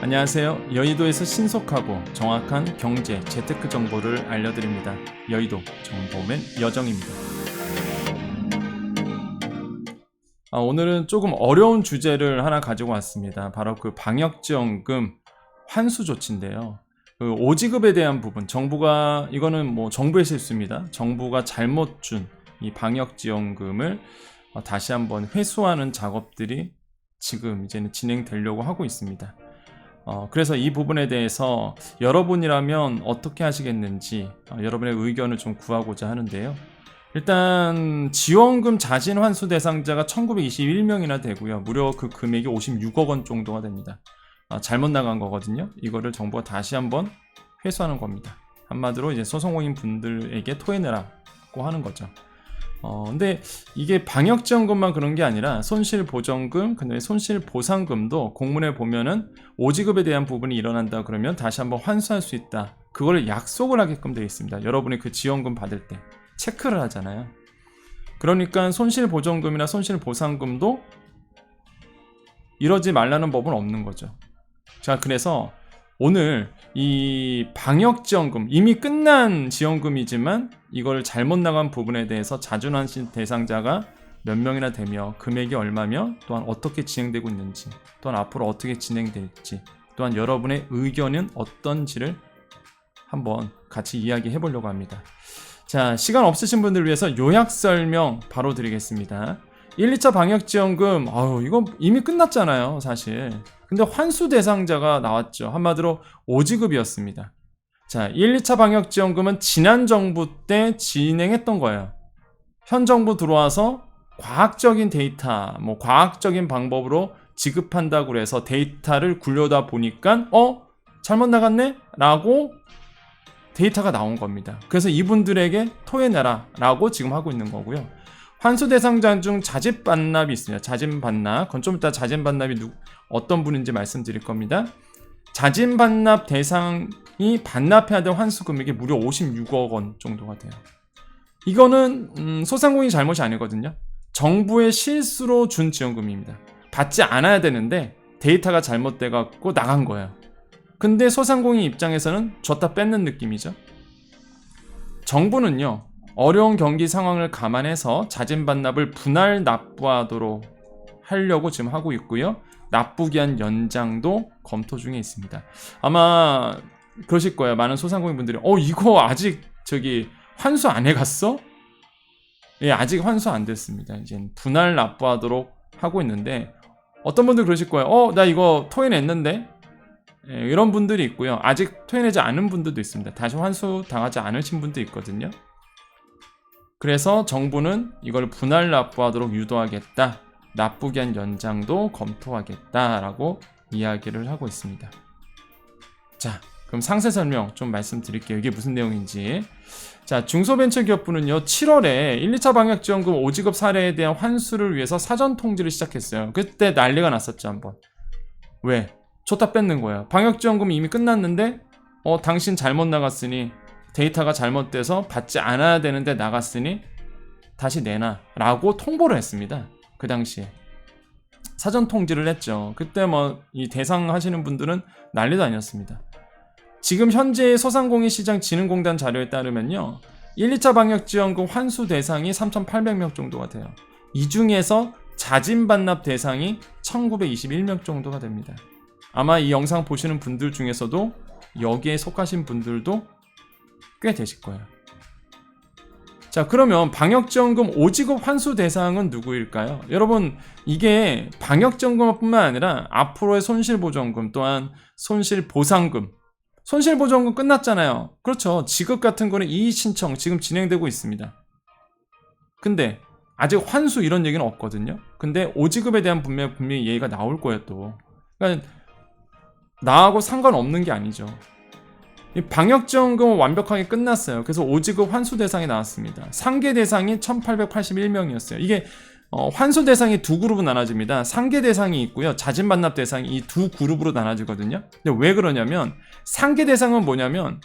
안녕하세요. 여의도에서 신속하고 정확한 경제, 재테크 정보를 알려드립니다. 여의도 정보맨 여정입니다. 오늘은 조금 어려운 주제를 하나 가지고 왔습니다. 바로 그 방역지원금 환수 조치인데요. 그 5지급에 대한 부분, 정부가 이거는 뭐 정부의 실수입니다. 정부가 잘못 준 이 방역지원금을 다시 한번 회수하는 작업들이 지금 이제는 진행되려고 하고 있습니다. 그래서 이 부분에 대해서 여러분이라면 어떻게 하시겠는지 여러분의 의견을 좀 구하고자 하는데요. 일단 지원금 자진 환수 대상자가 1921명이나 되고요. 무려 그 금액이 56억 원 정도가 됩니다. 잘못 나간 거거든요. 이거를 정부가 다시 한번 회수하는 겁니다. 한마디로 이제 소상공인 분들에게 토해내라고 하는 거죠. 근데 이게 방역지원금만 그런 게 아니라 손실보전금, 그다음에 손실보상금도 공문에 보면은 5지급에 대한 부분이 일어난다 그러면 다시 한번 환수할 수 있다. 그걸 약속을 하게끔 되어 있습니다. 여러분이 그 지원금 받을 때 체크를 하잖아요. 그러니까 손실보전금이나 손실보상금도 이러지 말라는 법은 없는 거죠. 자, 그래서 오늘 이 방역지원금, 이미 끝난 지원금이지만 이걸 잘못 나간 부분에 대해서 자준환수 대상자가 몇 명이나 되며 금액이 얼마며 또한 어떻게 진행되고 있는지, 또한 앞으로 어떻게 진행될지, 또한 여러분의 의견은 어떤지를 한번 같이 이야기해 보려고 합니다. 자, 시간 없으신 분들을 위해서 요약 설명 바로 드리겠습니다. 1, 2차 방역지원금, 이거 이미 끝났잖아요, 사실. 근데 환수 대상자가 나왔죠. 한마디로 5지급이었습니다. 자, 1, 2차 방역지원금은 지난 정부 때 진행했던 거예요. 현 정부 들어와서 과학적인 데이터, 과학적인 방법으로 지급한다고 해서 데이터를 굴려다 보니까 잘못 나갔네? 라고 데이터가 나온 겁니다. 그래서 이분들에게 토해내라 라고 지금 하고 있는 거고요. 환수 대상자 중 자진반납이 있습니다. 자진반납. 그건 좀 이따 자진반납이 어떤 분인지 말씀드릴 겁니다. 자진반납 대상이 반납해야 될 환수 금액이 무려 56억 원 정도가 돼요. 이거는 소상공인 잘못이 아니거든요. 정부의 실수로 준 지원금입니다. 받지 않아야 되는데 데이터가 잘못돼갖고 나간 거예요. 근데 소상공인 입장에서는 줬다 뺏는 느낌이죠. 정부는요, 어려운 경기 상황을 감안해서 자진반납을 분할 납부하도록 하려고 지금 하고 있고요. 납부기한 연장도 검토 중에 있습니다. 아마 그러실 거예요. 많은 소상공인 분들이 이거 아직 환수 안 해갔어? 예, 아직 환수 안 됐습니다. 이제 분할 납부하도록 하고 있는데 어떤 분들 그러실 거예요. 나 이거 토해냈는데? 예, 이런 분들이 있고요. 아직 토해내지 않은 분들도 있습니다. 다시 환수 당하지 않으신 분도 있거든요. 그래서 정부는 이걸 분할 납부하도록 유도하겠다. 납부기한 연장도 검토하겠다라고 이야기를 하고 있습니다. 자, 그럼 상세 설명 좀 말씀드릴게요. 이게 무슨 내용인지. 자, 중소벤처기업부는요, 7월에 1, 2차 방역지원금 5지급 사례에 대한 환수를 위해서 사전 통지를 시작했어요. 그때 난리가 났었죠, 한번. 왜? 줬다 뺏는 거예요. 방역지원금이 이미 끝났는데 당신 잘못 나갔으니, 데이터가 잘못돼서 받지 않아야 되는데 나갔으니 다시 내놔 라고 통보를 했습니다. 그 당시에 사전 통지를 했죠. 그때 이 대상 하시는 분들은 난리도 아니었습니다. 지금 현재 소상공인 시장 진흥공단 자료에 따르면요, 1, 2차 방역지원금 환수 대상이 3,800명 정도가 돼요. 이 중에서 자진반납 대상이 1,921명 정도가 됩니다. 아마 이 영상 보시는 분들 중에서도 여기에 속하신 분들도 꽤 되실 거예요. 자, 그러면 방역지원금 5지급 환수 대상은 누구일까요? 여러분, 이게 방역지원금뿐만 아니라 앞으로의 손실보전금, 또한 손실보상금, 손실보전금 끝났잖아요. 그렇죠. 지급 같은 거는 이의신청 지금 진행되고 있습니다. 근데 아직 환수 이런 얘기는 없거든요. 근데 5지급에 대한 분명히 얘기가 나올 거예요, 또. 그러니까 나하고 상관없는 게 아니죠. 이 방역지원금은 완벽하게 끝났어요. 그래서 5지급 환수 대상이 나왔습니다. 상계 대상이 1881명이었어요. 이게 환수 대상이 두 그룹으로 나눠집니다. 상계 대상이 있고요, 자진반납 대상이 이 두 그룹으로 나눠지거든요. 근데 왜 그러냐면, 상계 대상은 뭐냐면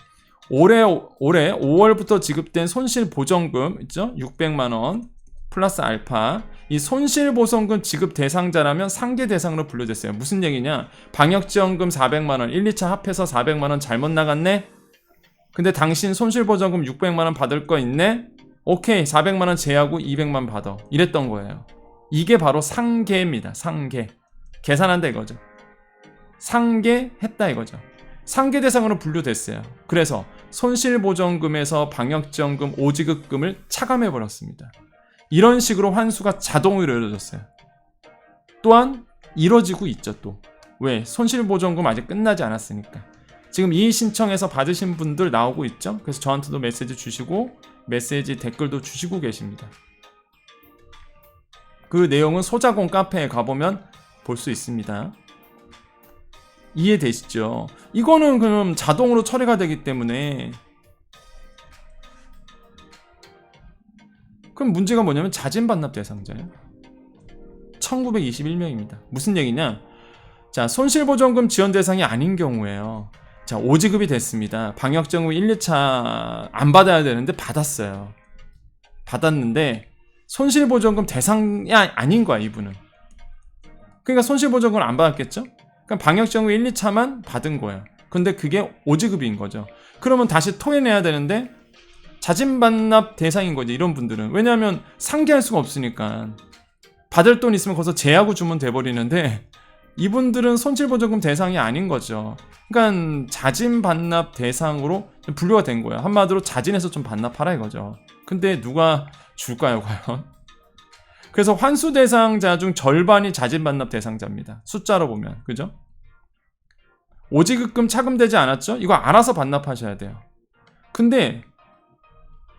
올해 5월부터 지급된 손실보전금 있죠? 600만 원 플러스 알파, 이 손실보상금 지급 대상자라면 상계 대상으로 분류됐어요. 무슨 얘기냐? 방역지원금 400만원 1, 2차 합해서 400만원 잘못 나갔네? 근데 당신 손실보상금 600만원 받을 거 있네? 오케이 400만원 제하고 200만 받아. 이랬던 거예요. 이게 바로 상계입니다. 상계. 계산한다 이거죠. 상계했다 이거죠. 상계 대상으로 분류됐어요. 그래서 손실보전금에서 방역지원금 오지급금을 차감해버렸습니다. 이런 식으로 환수가 자동으로 이루어졌어요. 또한 이루어지고 있죠. 또 왜? 손실보전금 아직 끝나지 않았으니까. 지금 이의 신청해서 받으신 분들 나오고 있죠. 그래서 저한테도 메시지 주시고 메시지 댓글도 주시고 계십니다. 그 내용은 소자공 카페에 가보면 볼 수 있습니다. 이해되시죠? 이거는 그럼 자동으로 처리가 되기 때문에 그럼 문제가 뭐냐면 자진반납 대상자예요. 1921명입니다. 무슨 얘기냐? 자, 손실보전금 지원 대상이 아닌 경우에요. 자, 오지급이 됐습니다. 방역지원금 1, 2차 안 받아야 되는데 받았어요. 받았는데 손실보전금 대상이 아닌 거야, 이분은. 그러니까 손실보전금을 안 받았겠죠? 그럼 방역지원금 1, 2차만 받은 거예요. 근데 그게 오지급인 거죠. 그러면 다시 토해내야 되는데 자진반납 대상인 거지, 이런 분들은. 왜냐하면 상계할 수가 없으니까. 받을 돈 있으면 거기서 제하고 주면 돼버리는데 이분들은 손실보전금 대상이 아닌 거죠. 그러니까 자진반납 대상으로 분류가 된 거예요. 한마디로 자진해서 좀 반납하라 이거죠. 근데 누가 줄까요, 과연? 그래서 환수 대상자 중 절반이 자진반납 대상자입니다. 숫자로 보면. 그죠? 오지급금 차감되지 않았죠? 이거 알아서 반납하셔야 돼요. 근데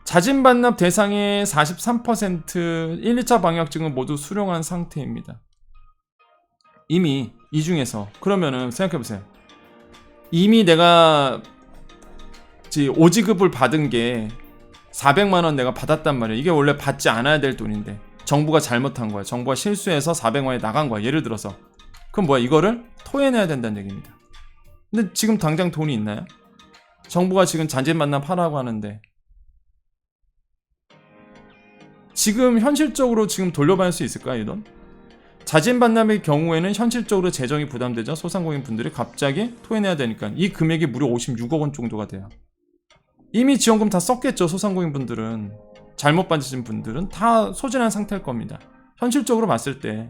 자진반납 대상의 43% 1, 2차 방역증은 모두 수령한 상태입니다. 이미 이 중에서 그러면은 생각해보세요. 이미 내가 오지급을 받은 게 400만원 내가 받았단 말이에요. 이게 원래 받지 않아야 될 돈인데 정부가 잘못한 거야. 정부가 실수해서 400만원이 나간 거야. 예를 들어서. 그럼 뭐야? 이거를 토해내야 된다는 얘기입니다. 근데 지금 당장 돈이 있나요? 정부가 지금 자진반납하라고 하는데 지금 현실적으로 지금 돌려받을 수 있을까요, 이 돈? 자진반납의 경우에는 현실적으로 재정이 부담되죠. 소상공인 분들이 갑자기 토해내야 되니까. 이 금액이 무려 56억 원 정도가 돼요. 이미 지원금 다 썼겠죠. 소상공인 분들은. 잘못 받으신 분들은 다 소진한 상태일 겁니다. 현실적으로 봤을 때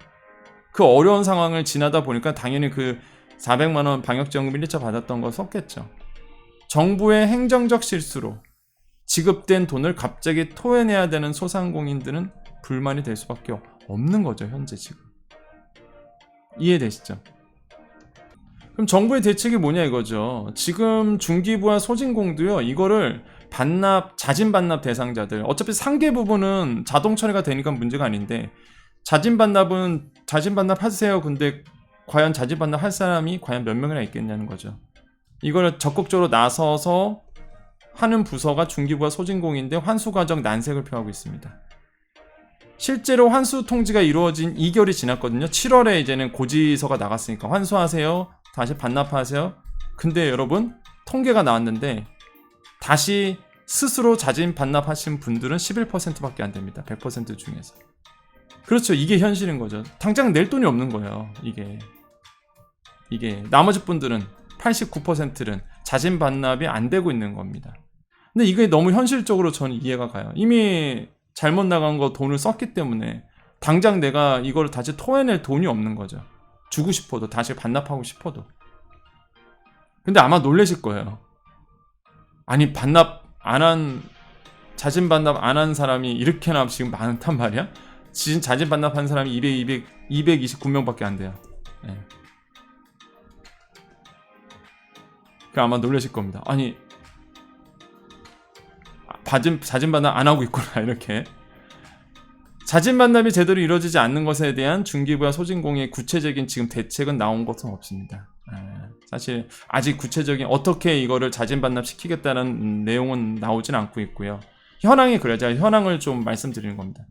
그 어려운 상황을 지나다 보니까 당연히 그 400만원 방역지원금 1, 2차 받았던 거 썼겠죠. 정부의 행정적 실수로 지급된 돈을 갑자기 토해내야 되는 소상공인들은 불만이 될 수밖에 없는 거죠, 현재 지금. 이해되시죠? 그럼 정부의 대책이 뭐냐 이거죠. 지금 중기부와 소진공도요, 이거를 자진반납 대상자들, 어차피 상계 부분은 자동 처리가 되니까 문제가 아닌데 자진반납은 자진반납 하세요. 근데 과연 자진반납 할 사람이 과연 몇 명이나 있겠냐는 거죠. 이거를 적극적으로 나서서 하는 부서가 중기부와 소진공인데 환수 과정 난색을 표하고 있습니다. 실제로 환수 통지가 이루어진 2개월이 지났거든요. 7월에 이제는 고지서가 나갔으니까 환수하세요. 다시 반납하세요. 근데 여러분 통계가 나왔는데 다시 스스로 자진 반납하신 분들은 11%밖에 안 됩니다. 100% 중에서. 그렇죠. 이게 현실인 거죠. 당장 낼 돈이 없는 거예요. 이게 나머지 분들은 89%는 자진 반납이 안 되고 있는 겁니다. 근데 이게 너무 현실적으로 저는 이해가 가요. 이미 잘못 나간 거 돈을 썼기 때문에 당장 내가 이걸 다시 토해낼 돈이 없는 거죠. 주고 싶어도, 다시 반납하고 싶어도. 근데 아마 놀라실 거예요. 아니 자진 반납 안 한 사람이 이렇게나 지금 많단 말이야? 지금 자진 반납한 사람이 229명밖에 안 돼요. 네. 그 아마 놀라실 겁니다. 아니 자진 반납 안 하고 있구나 이렇게. 자진 반납이 제대로 이루어지지 않는 것에 대한 중기부와 소진공의 구체적인 지금 대책은 나온 것은 없습니다. 사실 아직 구체적인 어떻게 이거를 자진 반납 시키겠다는 내용은 나오진 않고 있고요. 현황이 그래요. 제가 현황을 좀 말씀드리는 겁니다.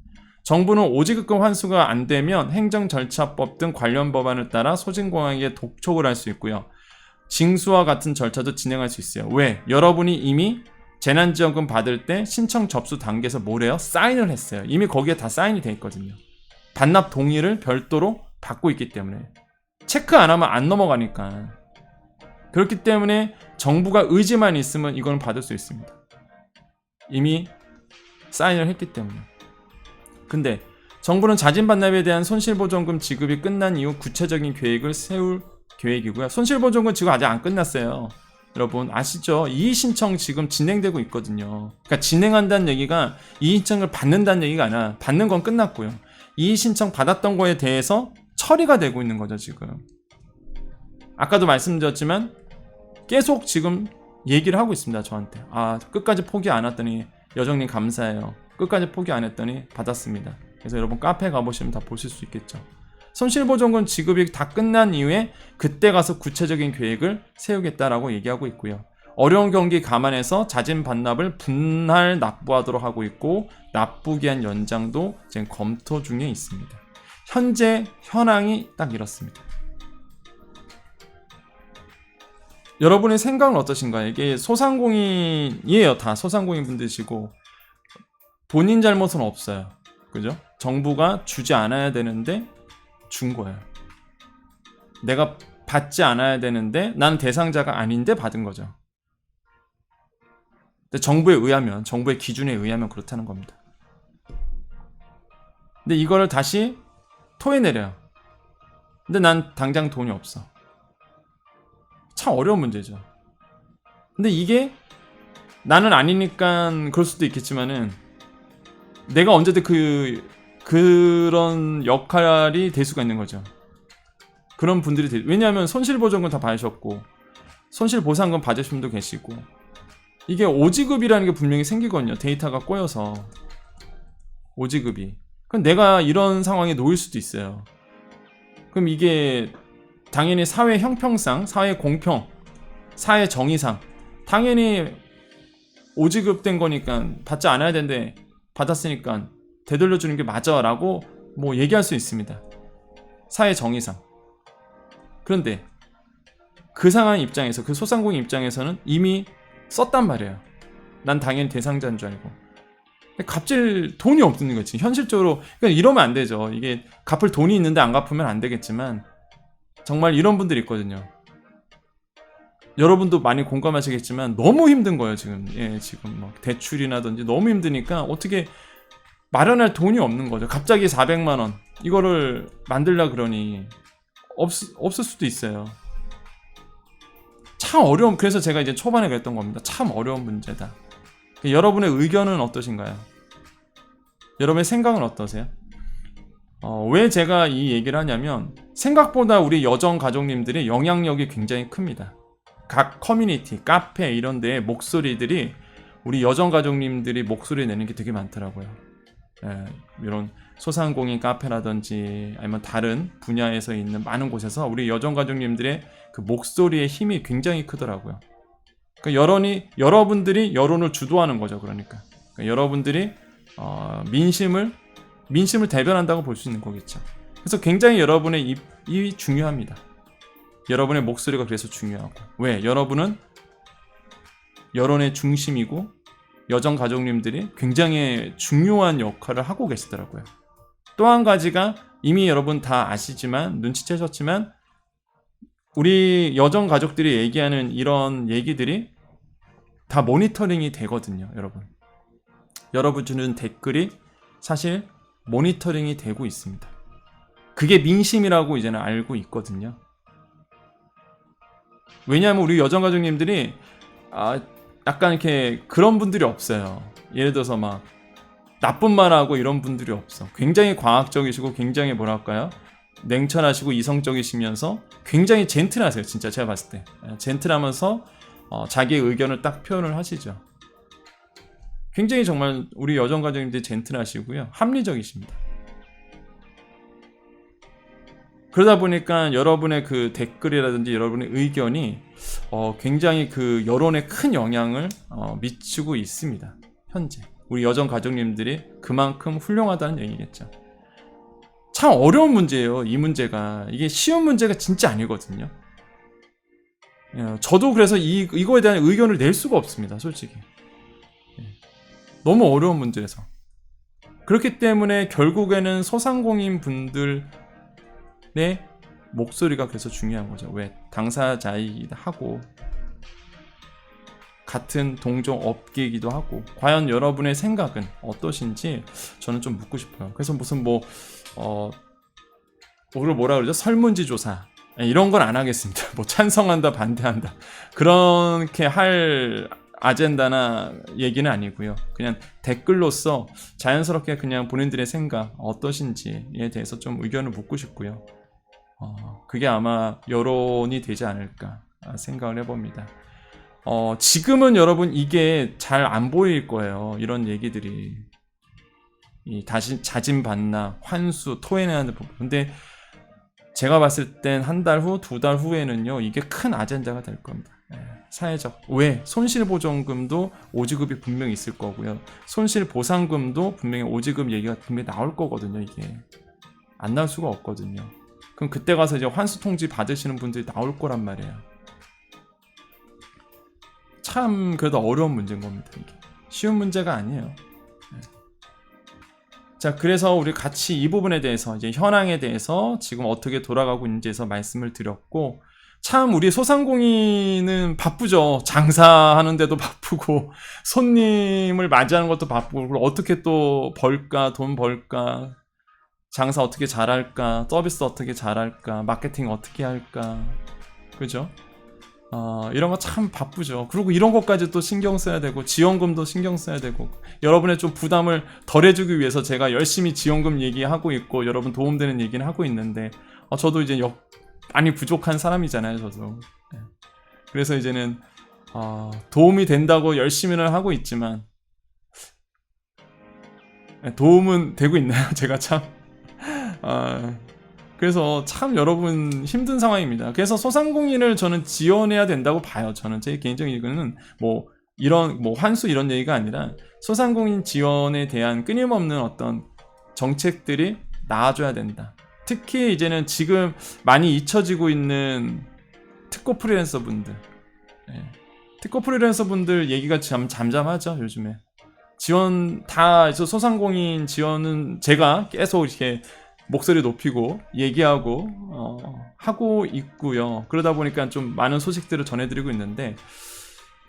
정부는 오지급금 환수가 안 되면 행정절차법 등 관련 법안을 따라 소진공에게 독촉을 할 수 있고요. 징수와 같은 절차도 진행할 수 있어요. 왜? 여러분이 이미 재난지원금 받을 때 신청 접수 단계에서 뭐래요? 사인을 했어요. 이미 거기에 다 사인이 돼 있거든요. 반납 동의를 별도로 받고 있기 때문에 체크 안 하면 안 넘어가니까. 그렇기 때문에 정부가 의지만 있으면 이건 받을 수 있습니다. 이미 사인을 했기 때문에. 근데 정부는 자진 반납에 대한 손실보전금 지급이 끝난 이후 구체적인 계획을 세울 계획이고요. 손실보전금 지금 아직 안 끝났어요. 여러분 아시죠? 이의신청 지금 진행되고 있거든요. 그러니까 진행한다는 얘기가 이의신청을 받는다는 얘기가 아니라 받는 건 끝났고요. 이의신청 받았던 거에 대해서 처리가 되고 있는 거죠 지금. 아까도 말씀드렸지만 계속 지금 얘기를 하고 있습니다 저한테. 끝까지 포기 안 했더니 여정님 감사해요. 끝까지 포기 안 했더니 받았습니다. 그래서 여러분 카페 가보시면 다 보실 수 있겠죠. 손실보전금 지급이 다 끝난 이후에 그때 가서 구체적인 계획을 세우겠다라고 얘기하고 있고요. 어려운 경기 감안해서 자진 반납을 분할 납부하도록 하고 있고 납부기한 연장도 지금 검토 중에 있습니다. 현재 현황이 딱 이렇습니다. 여러분의 생각은 어떠신가요? 이게 소상공인이에요. 다 소상공인 분들이시고 본인 잘못은 없어요. 그죠? 정부가 주지 않아야 되는데 준 거예요. 내가 받지 않아야 되는데 난 대상자가 아닌데 받은 거죠. 근데 정부에 의하면, 정부의 기준에 의하면 그렇다는 겁니다. 근데 이거를 다시 토해내려요. 근데 난 당장 돈이 없어. 참 어려운 문제죠. 근데 이게 나는 아니니까 그럴 수도 있겠지만은 내가 언제든 그런 역할이 될 수가 있는 거죠. 그런 분들이 왜냐하면 손실보전금 다 받으셨고 손실보상금 받으신 분도 계시고 이게 오지급이라는 게 분명히 생기거든요. 데이터가 꼬여서 오지급이. 그럼 내가 이런 상황에 놓일 수도 있어요. 그럼 이게 당연히 사회 형평상, 사회 공평, 사회 정의상 당연히 오지급된 거니까 받지 않아야 되는데 받았으니까 되돌려주는 게 맞아 라고 뭐 얘기할 수 있습니다. 사회 정의상. 그런데 그 상황 입장에서, 그 소상공인 입장에서는 이미 썼단 말이에요. 난 당연히 대상자인 줄 알고. 갚질 돈이 없는 거지. 현실적으로. 그러니까 이러면 안 되죠. 이게 갚을 돈이 있는데 안 갚으면 안 되겠지만 정말 이런 분들이 있거든요. 여러분도 많이 공감하시겠지만 너무 힘든 거예요 지금. 지금 막 대출이라든지 너무 힘드니까 어떻게 마련할 돈이 없는 거죠. 갑자기 400만 원 이거를 만들려 그러니 없을 수도 있어요. 참 어려운. 그래서 제가 이제 초반에 그랬던 겁니다. 참 어려운 문제다. 여러분의 의견은 어떠신가요? 여러분의 생각은 어떠세요? 왜 제가 이 얘기를 하냐면 생각보다 우리 여정 가족님들이 영향력이 굉장히 큽니다. 각 커뮤니티, 카페 이런 데에 목소리들이 우리 여정 가족님들이 목소리 내는 게 되게 많더라고요. 이런 소상공인 카페라든지 아니면 다른 분야에서 있는 많은 곳에서 우리 여정 가족님들의 그 목소리의 힘이 굉장히 크더라고요. 그러니까 여러분들이 여론을 주도하는 거죠. 그러니까 여러분들이 민심을 대변한다고 볼 수 있는 거겠죠. 그래서 굉장히 여러분의 입이 중요합니다. 여러분의 목소리가 그래서 중요하고. 왜? 여러분은 여론의 중심이고 여정 가족님들이 굉장히 중요한 역할을 하고 계시더라고요. 또 한 가지가 이미 여러분 다 아시지만 눈치채셨지만 우리 여정 가족들이 얘기하는 이런 얘기들이 다 모니터링이 되거든요. 여러분 주는 댓글이 사실 모니터링이 되고 있습니다. 그게 민심이라고 이제는 알고 있거든요. 왜냐하면 우리 여정 가족님들이 약간 이렇게 그런 분들이 없어요. 예를 들어서 막 나쁜 말하고 이런 분들이 없어. 굉장히 과학적이시고 굉장히 뭐랄까요? 냉철하시고 이성적이시면서 굉장히 젠틀하세요. 진짜 제가 봤을 때 젠틀하면서 자기의 의견을 딱 표현을 하시죠. 굉장히 정말 우리 여정 가족님들이 젠틀하시고요. 합리적이십니다. 그러다 보니까 여러분의 그 댓글이라든지 여러분의 의견이 굉장히 그 여론에 큰 영향을 미치고 있습니다. 현재 우리 여정 가족님들이 그만큼 훌륭하다는 얘기겠죠. 참 어려운 문제예요. 이 문제가 이게 쉬운 문제가 진짜 아니거든요. 저도 그래서 이거에 대한 의견을 낼 수가 없습니다. 솔직히 너무 어려운 문제에서. 그렇기 때문에 결국에는 소상공인 분들의 목소리가 그래서 중요한 거죠. 왜? 당사자이기도 하고 같은 동종 업계이기도 하고 과연 여러분의 생각은 어떠신지 저는 좀 묻고 싶어요. 그래서 무슨 그걸 뭐라 그러죠? 설문지조사 이런 건 안 하겠습니다. 뭐 찬성한다 반대한다 그렇게 할 아젠다나 얘기는 아니고요. 그냥 댓글로서 자연스럽게 그냥 본인들의 생각 어떠신지에 대해서 좀 의견을 묻고 싶고요. 그게 아마 여론이 되지 않을까 생각을 해봅니다. 지금은 여러분 이게 잘 안 보일 거예요. 이런 얘기들이 다시 자진 반납, 환수, 토해내야 하는 부분. 근데 제가 봤을 땐 한 달 후, 2달 후에는요 이게 큰 아젠다가 될 겁니다. 사회적. 왜? 손실보전금도 오지급이 분명히 있을 거고요. 손실보상금도 분명히 오지급 얘기가 분명히 나올 거거든요. 이게 안 나올 수가 없거든요. 그럼 그때 가서 이제 환수 통지 받으시는 분들이 나올 거란 말이에요. 참 그래도 어려운 문제인 겁니다. 이게 쉬운 문제가 아니에요. 자, 그래서 우리 같이 이 부분에 대해서 이제 현황에 대해서 지금 어떻게 돌아가고 있는지에서 말씀을 드렸고, 참 우리 소상공인은 바쁘죠. 장사하는데도 바쁘고 손님을 맞이하는 것도 바쁘고 어떻게 또 벌까, 돈 벌까, 장사 어떻게 잘할까, 서비스 어떻게 잘할까, 마케팅 어떻게 할까, 그죠? 이런 거 참 바쁘죠. 그리고 이런 것까지 또 신경 써야 되고 지원금도 신경 써야 되고 여러분의 좀 부담을 덜 해주기 위해서 제가 열심히 지원금 얘기하고 있고 여러분 도움되는 얘기는 하고 있는데 저도 이제 많이 부족한 사람이잖아요. 저도. 그래서 이제는 도움이 된다고 열심히는 하고 있지만 도움은 되고 있나요? 제가 참 그래서 참 여러분 힘든 상황입니다. 그래서 소상공인을 저는 지원해야 된다고 봐요. 저는 제 개인적인 의견은 이런 환수 이런 얘기가 아니라 소상공인 지원에 대한 끊임없는 어떤 정책들이 나와줘야 된다. 특히 이제는 지금 많이 잊혀지고 있는 특고 프리랜서 분들, 특고 프리랜서 분들 얘기가 참 잠잠하죠 요즘에. 지원 다 소상공인 지원은 제가 계속 이렇게 목소리 높이고 얘기하고 하고 있고요. 그러다 보니까 좀 많은 소식들을 전해드리고 있는데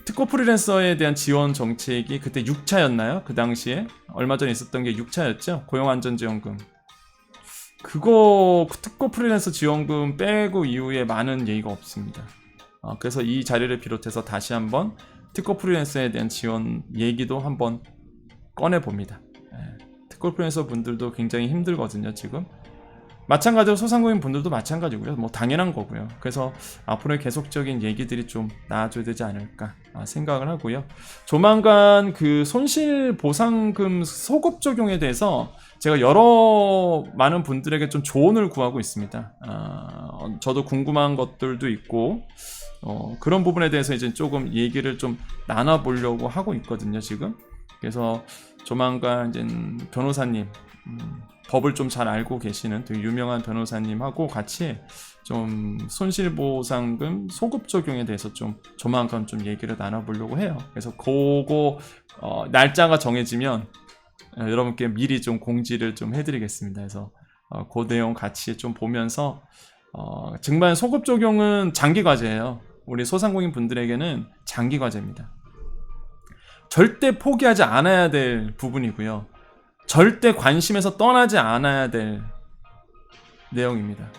특고 프리랜서에 대한 지원 정책이 그때 6차였나요? 그 당시에 얼마 전에 있었던 게 6차였죠. 고용안전지원금. 그거 특고 프리랜서 지원금 빼고 이후에 많은 얘기가 없습니다. 그래서 이 자리를 비롯해서 다시 한번 특고 프리랜서에 대한 지원 얘기도 한번 꺼내봅니다. 특고 프리랜서 분들도 굉장히 힘들거든요 지금. 마찬가지로 소상공인 분들도 마찬가지고요. 당연한 거고요. 그래서 앞으로의 계속적인 얘기들이 좀 나와줘야 되지 않을까 생각을 하고요. 조만간 그 손실보상금 소급 적용에 대해서 제가 많은 분들에게 좀 조언을 구하고 있습니다. 저도 궁금한 것들도 있고 그런 부분에 대해서 이제 조금 얘기를 좀 나눠보려고 하고 있거든요 지금. 그래서 조만간 이제 변호사님, 법을 좀 잘 알고 계시는 되게 유명한 변호사님하고 같이 좀 손실보상금 소급 적용에 대해서 좀 조만간 좀 얘기를 나눠보려고 해요. 그래서 그거 날짜가 정해지면 여러분께 미리 좀 공지를 좀 해드리겠습니다. 그래서 그 내용 같이 좀 보면서 정말 소급 적용은 장기 과제예요. 우리 소상공인 분들에게는 장기 과제입니다. 절대 포기하지 않아야 될 부분이고요. 절대 관심에서 떠나지 않아야 될 내용입니다.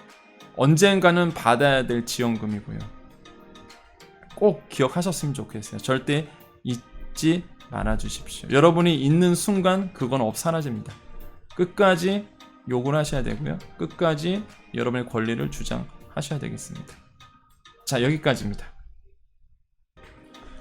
언젠가는 받아야 될 지원금이고요. 꼭 기억하셨으면 좋겠어요. 절대 잊지 말아 주십시오. 여러분이 있는 순간 그건 사라집니다. 끝까지 욕을 하셔야 되고요. 끝까지 여러분의 권리를 주장하셔야 되겠습니다. 자, 여기까지입니다.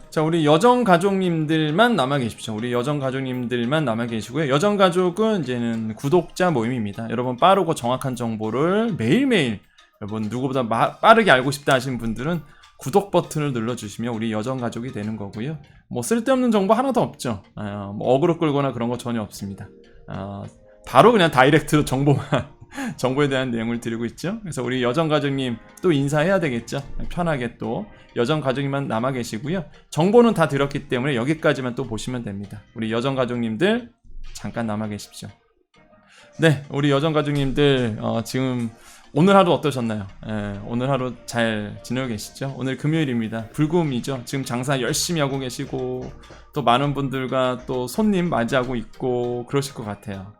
자, 우리 여정가족님들만 남아 계십시오. 우리 여정가족님들만 남아 계시고요. 여정가족은 이제는 구독자 모임입니다. 여러분 빠르고 정확한 정보를 매일매일 여러분 누구보다 빠르게 알고 싶다 하시는 분들은 구독 버튼을 눌러주시면 우리 여정가족이 되는 거고요. 쓸데없는 정보 하나도 없죠. 어그로 끌거나 그런 거 전혀 없습니다. 바로 그냥 다이렉트로 정보에 대한 내용을 드리고 있죠. 그래서 우리 여정가족님 또 인사해야 되겠죠. 편하게 또 여정가족님만 남아 계시고요. 정보는 다 드렸기 때문에 여기까지만 또 보시면 됩니다. 우리 여정가족님들 잠깐 남아 계십시오. 네, 우리 여정가족님들 지금 오늘 하루 어떠셨나요? 오늘 하루 잘 지내고 계시죠? 오늘 금요일입니다. 불금이죠. 지금 장사 열심히 하고 계시고 또 많은 분들과 또 손님 맞이하고 있고 그러실 것 같아요.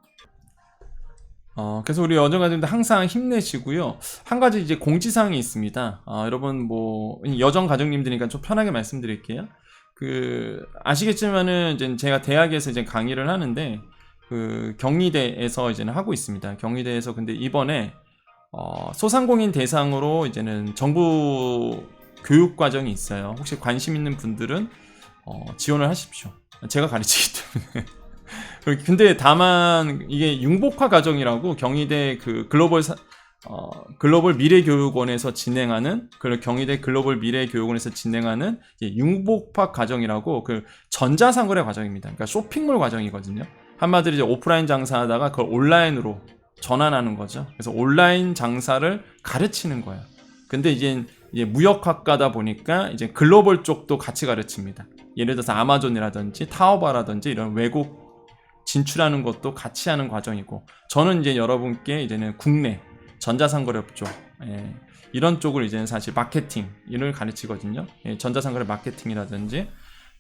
그래서 우리 여정가족님들 항상 힘내시고요. 한 가지 이제 공지사항이 있습니다. 여러분 뭐 여정가족님들이니까 좀 편하게 말씀드릴게요. 아시겠지만은 이제 제가 대학에서 이제 강의를 하는데 경희대에서 이제는 하고 있습니다. 경희대에서 근데 이번에 소상공인 대상으로 이제는 정부 교육 과정이 있어요. 혹시 관심 있는 분들은 지원을 하십시오. 제가 가르치기 때문에. 근데 다만 이게 융복화 과정이라고 경희대 글로벌 미래교육원에서 진행하는 경희대 글로벌 미래교육원에서 진행하는 융복화 과정이라고 전자상거래 과정입니다. 그러니까 쇼핑몰 과정이거든요. 한마디로 이제 오프라인 장사하다가 그걸 온라인으로 전환하는 거죠. 그래서 온라인 장사를 가르치는 거예요. 근데 이제 무역학과다 보니까 이제 글로벌 쪽도 같이 가르칩니다. 예를 들어서 아마존이라든지 타오바라든지 이런 외국 진출하는 것도 같이 하는 과정이고, 저는 이제 여러분께 이제는 국내 전자상거래업 쪽, 이런 쪽을 이제는 사실 마케팅을 가르치거든요. 전자상거래 마케팅이라든지,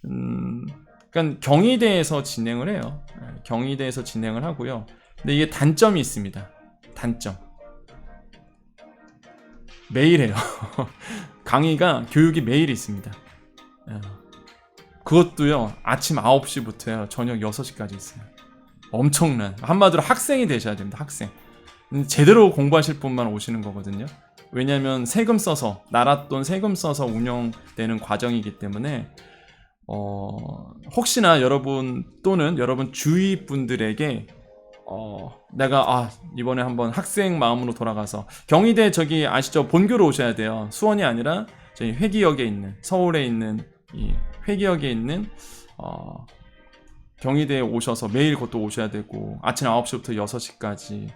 그러니까 경희대에서 진행을 해요. 경희대에서 진행을 하고요. 근데 이게 단점이 있습니다. 단점. 매일 해요. 강의가 교육이 매일 있습니다. 그것도요. 아침 9시부터요. 저녁 6시까지 있어요. 엄청난. 한마디로 학생이 되셔야 됩니다. 학생. 제대로 공부하실 분만 오시는 거거든요. 왜냐하면 세금 써서, 나라 돈 세금 써서 운영되는 과정이기 때문에 혹시나 여러분 또는 여러분 주위 분들에게 내가 이번에 한번 학생 마음으로 돌아가서 경희대 저기 아시죠? 본교로 오셔야 돼요. 수원이 아니라 저희 회기역에 있는, 서울에 있는 이 회기역에 있는 경희대에 오셔서 매일 그것도 오셔야 되고 아침 9시부터 6시까지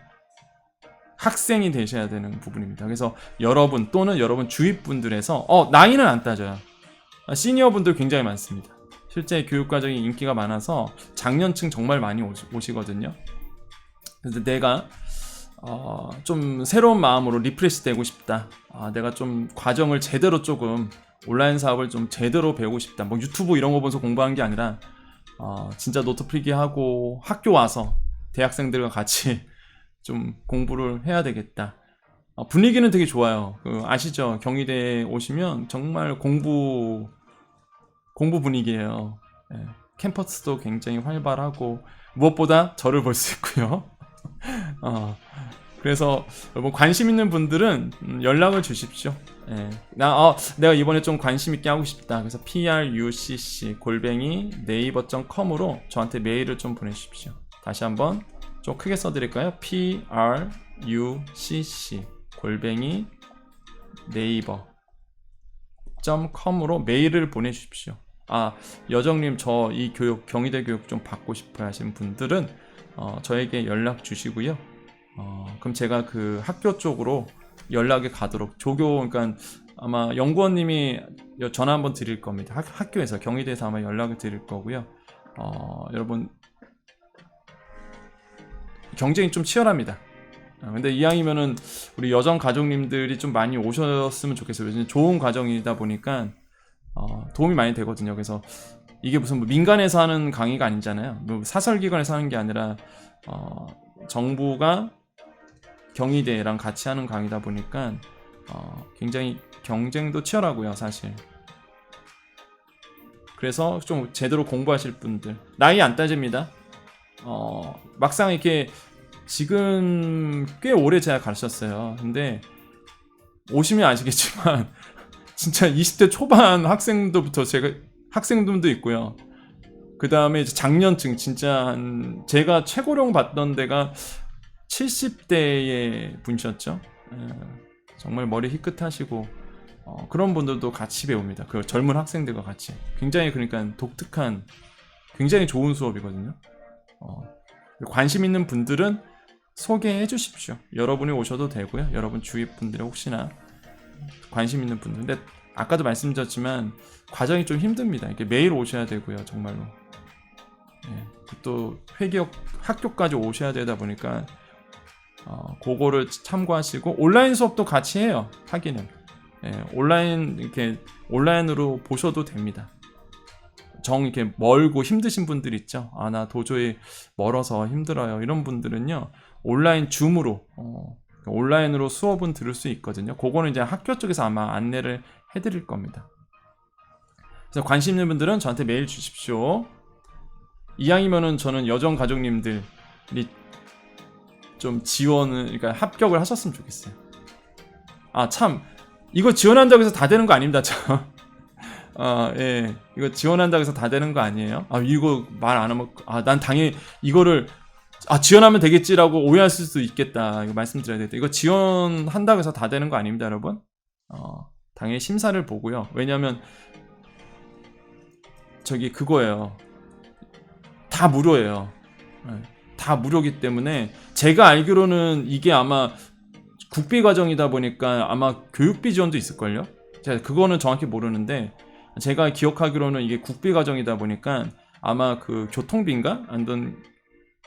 학생이 되셔야 되는 부분입니다. 그래서 여러분 또는 여러분 주위 분들에서 나이는 안 따져요. 시니어 분들 굉장히 많습니다. 실제 교육 과정이 인기가 많아서 장년층 정말 많이 오시거든요. 그래서 내가 좀 새로운 마음으로 리프레시 되고 싶다. 내가 좀 과정을 제대로 조금 온라인 사업을 좀 제대로 배우고 싶다. 뭐 유튜브 이런 거 보면서 공부한 게 아니라 진짜 노트 필기 하고 학교 와서 대학생들과 같이 좀 공부를 해야 되겠다. 분위기는 되게 좋아요. 아시죠? 경희대에 오시면 정말 공부 분위기예요. 캠퍼스도 굉장히 활발하고 무엇보다 저를 볼 수 있고요. 그래서 여러분 관심 있는 분들은 연락을 주십시오. 내가 이번에 좀 관심 있게 하고 싶다. 그래서 prucc@naver.com으로 저한테 메일을 좀 보내주십시오. 다시 한번 좀 크게 써드릴까요? prucc@naver.com으로 메일을 보내주십시오. 여정님 저 이 교육 경희대 교육 좀 받고 싶어 하시는 분들은 저에게 연락 주시고요. 그럼 제가 그 학교 쪽으로 연락이 가도록 그러니까 아마 연구원님이 전화 한번 드릴 겁니다. 학교에서 경희대에서 아마 연락을 드릴 거고요. 여러분 경쟁이 좀 치열합니다. 근데 이왕이면은 우리 여정 가족님들이 좀 많이 오셨으면 좋겠어요. 요즘 좋은 과정이다 보니까 도움이 많이 되거든요. 그래서 이게 무슨 뭐 민간에서 하는 강의가 아니잖아요. 뭐 사설기관에서 하는 게 아니라 정부가 경희대랑 같이 하는 강의다 보니까 굉장히 경쟁도 치열하고요, 사실. 그래서 좀 제대로 공부하실 분들 나이 안 따집니다. 막상 이렇게 지금 꽤 오래 제가 가르쳤어요. 근데 오시면 아시겠지만 진짜 20대 초반 학생들도 있고요. 그 다음에 이제 장년층 진짜 제가 최고령 봤던 데가 70대의 분이셨죠. 정말 머리 희끗하시고 그런 분들도 같이 배웁니다. 그 젊은 학생들과 같이 굉장히 그러니까 독특한 굉장히 좋은 수업이거든요. 관심 있는 분들은 소개해 주십시오. 여러분이 오셔도 되고요. 여러분 주위 분들이 혹시나 관심 있는 분들. 근데 아까도 말씀드렸지만 과정이 좀 힘듭니다. 이렇게 매일 오셔야 되고요. 정말로. 또 회기역 학교까지 오셔야 되다 보니까 그거를 참고하시고 온라인 수업도 같이 해요. 하기는 온라인으로 보셔도 됩니다. 이렇게 멀고 힘드신 분들 있죠. 나 도저히 멀어서 힘들어요. 이런 분들은요 온라인 줌으로 온라인으로 수업은 들을 수 있거든요. 그거는 이제 학교 쪽에서 아마 안내를 해드릴 겁니다. 그래서 관심 있는 분들은 저한테 메일 주십시오. 이왕이면은 저는 여정 가족님들이 좀 그러니까 합격을 하셨으면 좋겠어요. 참 이거 지원한다고 해서 다 되는 거 아닙니다. 예, 이거 지원한다고 해서 다 되는 거 아니에요. 이거 말 안 하면 난 당연히 이거를 지원하면 되겠지라고 오해할 수도 있겠다. 이거 말씀드려야 되겠다. 이거 지원한다고 해서 다 되는 거 아닙니다, 여러분. 당연히 심사를 보고요. 왜냐면 그거예요. 다 무료예요. 다 무료기 때문에 제가 알기로는 이게 아마 국비 과정이다 보니까 아마 교육비 지원도 있을걸요? 제가 그거는 정확히 모르는데 제가 기억하기로는 이게 국비 과정이다 보니까 아마 그 교통비인가? 아니면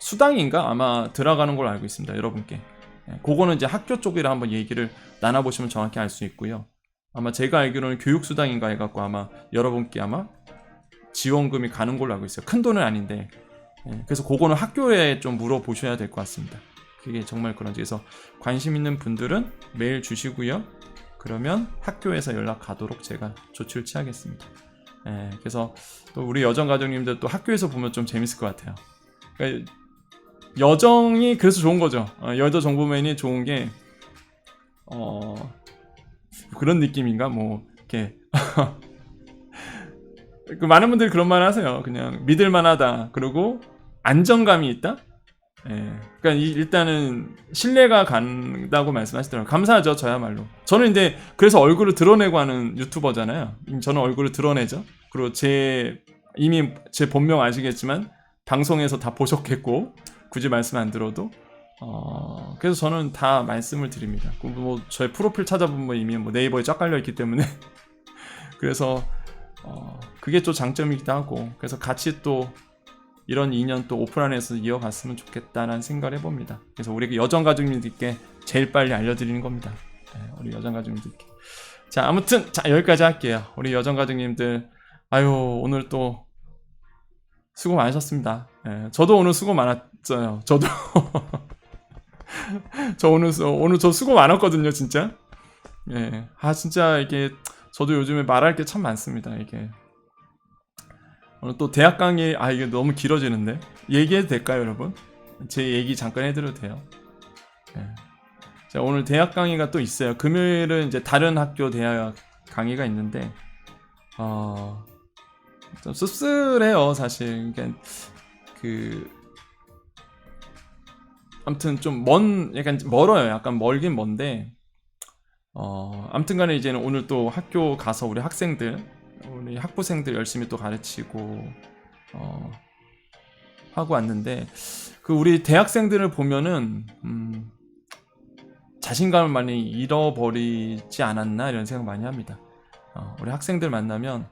수당인가? 아마 들어가는 걸로 알고 있습니다. 여러분께. 그거는 이제 학교 쪽이라 한번 얘기를 나눠보시면 정확히 알 수 있고요. 아마 제가 알기로는 교육수당인가 해갖고 아마 여러분께 아마 지원금이 가는 걸로 알고 있어요. 큰 돈은 아닌데. 그래서 그거는 학교에 좀 물어보셔야 될 것 같습니다. 그게 정말 그런지. 그래서 관심 있는 분들은 메일 주시고요. 그러면 학교에서 연락 가도록 제가 조치를 취하겠습니다. 그래서 또 우리 여정 가족님들 또 학교에서 보면 좀 재밌을 것 같아요. 그러니까 여정이 그래서 좋은 거죠. 여정 정보맨이 좋은 게 그런 느낌인가 뭐 이렇게 많은 분들이 그런 말 하세요. 그냥 믿을만하다. 그리고 안정감이 있다. 그러니까 일단은 신뢰가 간다고 말씀하시더라고요. 감사하죠, 저야말로. 저는 근데 그래서 얼굴을 드러내고 하는 유튜버잖아요. 저는 얼굴을 드러내죠. 그리고 이미 제 본명 아시겠지만 방송에서 다 보셨겠고 굳이 말씀 안 들어도 그래서 저는 다 말씀을 드립니다. 뭐 저의 프로필 찾아보면 이미 뭐 네이버에 쫙 깔려 있기 때문에 그래서 그게 또 장점이기도 하고 그래서 같이 또 이런 인연 또 오프라인에서 이어갔으면 좋겠다는 생각을 해봅니다. 그래서 우리 여정 가족님들께 제일 빨리 알려드리는 겁니다. 우리 여정 가족님들께. 자, 아무튼 여기까지 할게요. 우리 여정 가족님들 오늘 또 수고 많으셨습니다. 저도 오늘 수고 많았어요. 저도 저 오늘 저 수고 많았거든요, 진짜. 진짜 이게 저도 요즘에 말할 게 참 많습니다. 이게 오늘 또 대학 강의 이게 너무 길어지는데 얘기해도 될까요, 여러분? 제 얘기 잠깐 해드려도 돼요. 자, 오늘 대학 강의가 또 있어요. 금요일은 이제 다른 학교 대학 강의가 있는데 좀 씁쓸해요, 사실. 그러니까 아무튼 좀 약간 멀어요. 약간 멀긴 먼데 아무튼간에 이제는 오늘 또 학교 가서 우리 학부생들 열심히 또 가르치고 하고 왔는데 우리 대학생들을 보면은 자신감을 많이 잃어버리지 않았나 이런 생각 많이 합니다. 우리 학생들 만나면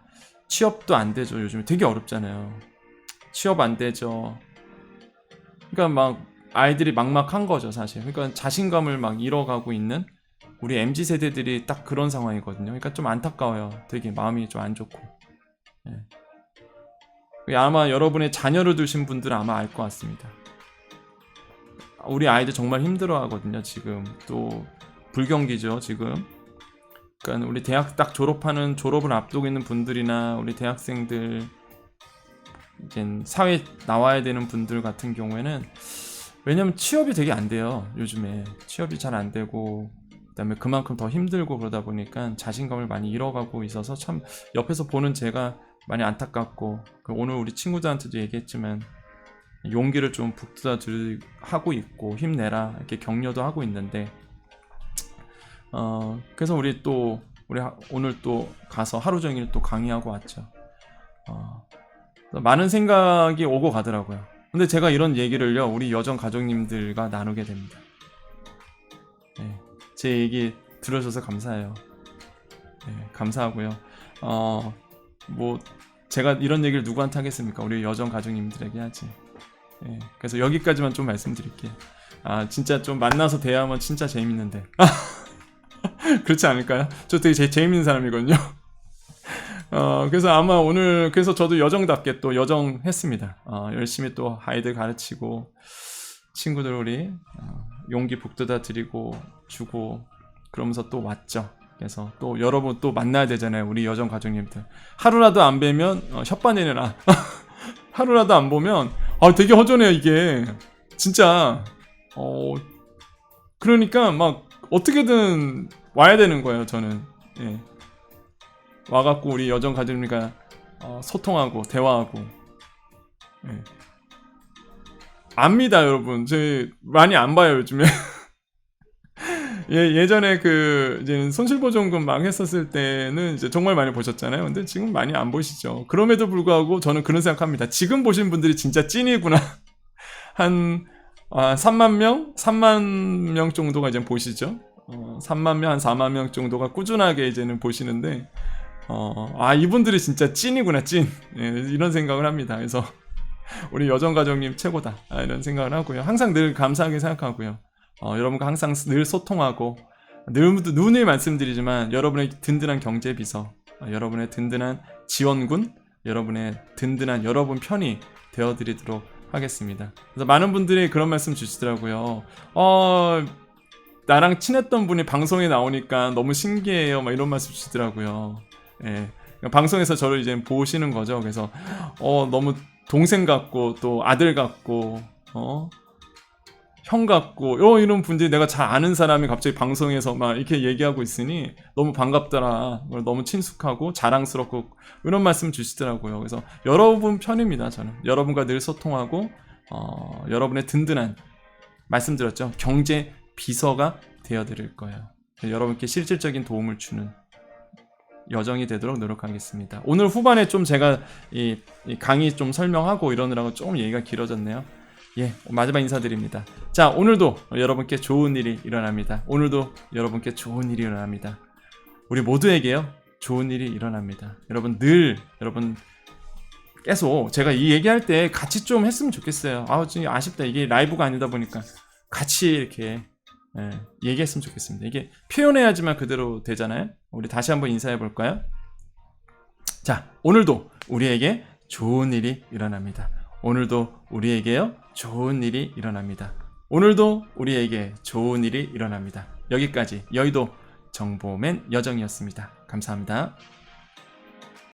취업도 안 되죠. 요즘에 되게 어렵잖아요. 취업 안 되죠. 그러니까 막 아이들이 막막한 거죠, 사실. 그러니까 자신감을 막 잃어가고 있는 우리 MZ세대들이 딱 그런 상황이거든요. 그러니까 좀 안타까워요. 되게 마음이 좀 안 좋고. 아마 여러분의 자녀를 두신 분들은 아마 알 것 같습니다. 우리 아이들 정말 힘들어 하거든요, 지금. 또 불경기죠, 지금. 그러니까 우리 대학 딱 졸업을 앞두고 있는 분들이나 우리 대학생들 이제 사회 나와야 되는 분들 같은 경우에는 왜냐면 취업이 되게 안 돼요. 요즘에 취업이 잘 안 되고 그다음에 그만큼 더 힘들고 그러다 보니까 자신감을 많이 잃어가고 있어서 참 옆에서 보는 제가 많이 안타깝고 오늘 우리 친구들한테도 얘기했지만 용기를 좀 북돋아 하고 있고 힘내라 이렇게 격려도 하고 있는데 그래서 우리 오늘 또 가서 하루 종일 또 강의하고 왔죠. 많은 생각이 오고 가더라고요. 근데 제가 이런 얘기를요 우리 여정 가족님들과 나누게 됩니다. 제 얘기 들어줘서 감사해요. 감사하고요. 뭐 제가 이런 얘기를 누구한테 하겠습니까? 우리 여정 가족님들에게 하지. 그래서 여기까지만 좀 말씀드릴게요. 아 진짜 좀 만나서 대화하면 진짜 재밌는데 그렇지 않을까요? 저 되게 재밌는 사람이거든요. 그래서 아마 오늘 그래서 저도 여정답게 또 여정했습니다. 열심히 또 아이들 가르치고 친구들 우리 용기 북돋아 드리고 주고 그러면서 또 왔죠. 그래서 또 여러분 또 만나야 되잖아요. 우리 여정 가족님들 하루라도 안 뵈면 혓바늘이나 하루라도 안 보면 되게 허전해요 이게 진짜. 그러니까 막 어떻게든 와야 되는 거예요 저는. 예. 와갖고 우리 여정 가족님과 소통하고 대화하고. 예. 압니다 여러분. 저희 많이 안 봐요 요즘에. 예전에 그 이제 손실보존금 막 했었을 때는 이제 정말 많이 보셨잖아요. 근데 지금 많이 안 보시죠. 그럼에도 불구하고 저는 그런 생각합니다. 지금 보신 분들이 진짜 찐이구나. 한 3만 명 정도가 이제 보시죠. 3만 명, 한 4만 명 정도가 꾸준하게 이제는 보시는데, 이분들이 진짜 찐이구나, 찐. 예, 이런 생각을 합니다. 그래서 우리 여정가족님 최고다. 이런 생각을 하고요. 항상 늘 감사하게 생각하고요. 여러분과 항상 늘 소통하고, 늘 말씀드리지만, 여러분의 든든한 경제비서, 여러분의 든든한 지원군, 여러분의 든든한 여러분 편이 되어드리도록 하겠습니다. 그래서 많은 분들이 그런 말씀 주시더라고요. 나랑 친했던 분이 방송에 나오니까 너무 신기해요. 막 이런 말씀 주시더라고요. 예. 방송에서 저를 이제 보시는 거죠. 그래서 너무 동생 같고 또 아들 같고 형 같고 이런 분들이 내가 잘 아는 사람이 갑자기 방송에서 막 이렇게 얘기하고 있으니 너무 반갑더라. 너무 친숙하고 자랑스럽고 이런 말씀 주시더라고요. 그래서 여러분 편입니다. 저는 여러분과 늘 소통하고 여러분의 든든한 말씀드렸죠. 경제 비서가 되어드릴 거예요. 여러분께 실질적인 도움을 주는 여정이 되도록 노력하겠습니다. 오늘 후반에 좀 제가 이 강의 좀 설명하고 이러느라고 좀 얘기가 길어졌네요. 예, 마지막 인사드립니다. 자, 오늘도 여러분께 좋은 일이 일어납니다. 오늘도 여러분께 좋은 일이 일어납니다. 우리 모두에게요, 좋은 일이 일어납니다. 여러분 여러분 계속 제가 이 얘기할 때 같이 좀 했으면 좋겠어요. 좀 아쉽다. 이게 라이브가 아니다 보니까 같이 이렇게 얘기했으면 좋겠습니다. 이게 표현해야지만 그대로 되잖아요. 우리 다시 한번 인사해 볼까요? 자, 오늘도 우리에게 좋은 일이 일어납니다. 오늘도 우리에게요, 좋은 일이 일어납니다. 오늘도 우리에게 좋은 일이 일어납니다. 여기까지 여의도 정보맨 여정이었습니다. 감사합니다.